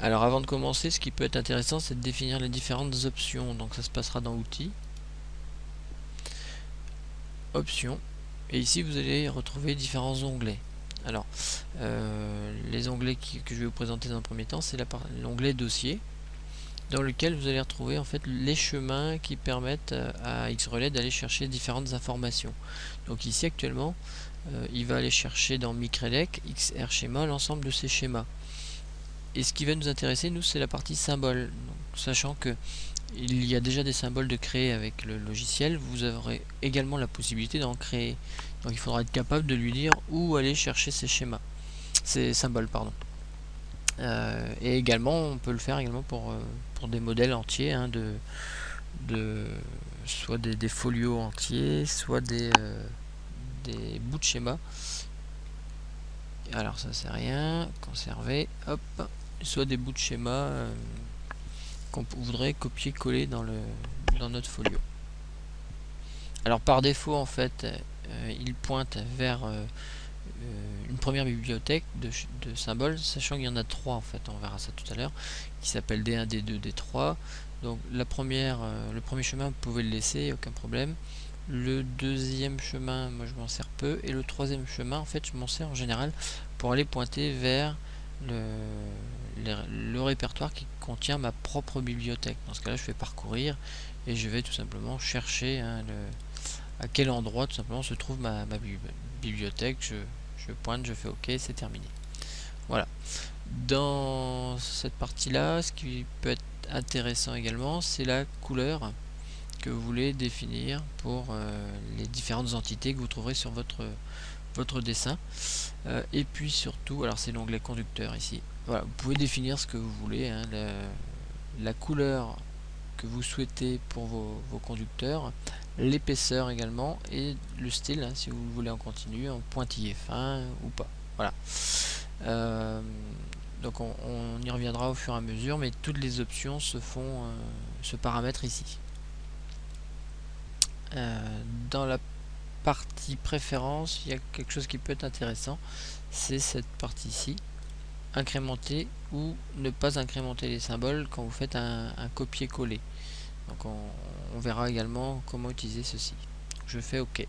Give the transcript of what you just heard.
Alors avant de commencer, ce qui peut être intéressant, c'est de définir les différentes options. Donc ça se passera dans Outils, Options, et ici vous allez retrouver différents onglets. Alors, les onglets que je vais vous présenter dans un premier temps, c'est l'onglet Dossier, dans lequel vous allez retrouver en fait les chemins qui permettent à Xrelay d'aller chercher différentes informations. Donc ici actuellement, il va aller chercher dans Micrelec, XRSchema, l'ensemble de ces schémas. Et ce qui va nous intéresser, nous, c'est la partie symbole. Donc, sachant que il y a déjà des symboles de créer avec le logiciel, vous aurez également la possibilité d'en créer. Donc il faudra être capable de lui dire où aller chercher ces schémas, ces symboles, pardon. Et également, on peut le faire également pour des modèles entiers, hein, soit des folios entiers, soit des bouts de schéma. Alors ça c'est rien, conserver, hop, soit des bouts de schéma qu'on voudrait copier-coller dans notre folio. Alors par défaut en fait il pointe vers une première bibliothèque de symboles, sachant qu'il y en a trois en fait, on verra ça tout à l'heure, qui s'appelle D1, D2, D3. Donc le premier chemin vous pouvez le laisser, aucun problème. Le deuxième chemin, moi je m'en sers peu, et le troisième chemin en fait je m'en sers en général pour aller pointer vers le répertoire qui contient ma propre bibliothèque. Dans ce cas là je fais parcourir et je vais tout simplement chercher à quel endroit tout simplement se trouve ma bibliothèque. Je pointe, je fais OK, c'est terminé. Voilà. Dans cette partie là, ce qui peut être intéressant également, c'est la couleur que vous voulez définir pour les différentes entités que vous trouverez sur votre dessin. Et puis surtout, alors c'est l'onglet conducteur ici. Voilà, vous pouvez définir ce que vous voulez, hein, la couleur que vous souhaitez pour vos conducteurs, l'épaisseur également, et le style, hein, si vous voulez en continu, en pointillé fin ou pas. Voilà. Donc on y reviendra au fur et à mesure, mais toutes les options se paramètrent ici. Dans la partie préférence, il y a quelque chose qui peut être intéressant, c'est cette partie-ci, incrémenter ou ne pas incrémenter les symboles quand vous faites un copier-coller. Donc on verra également comment utiliser ceci. Je fais OK.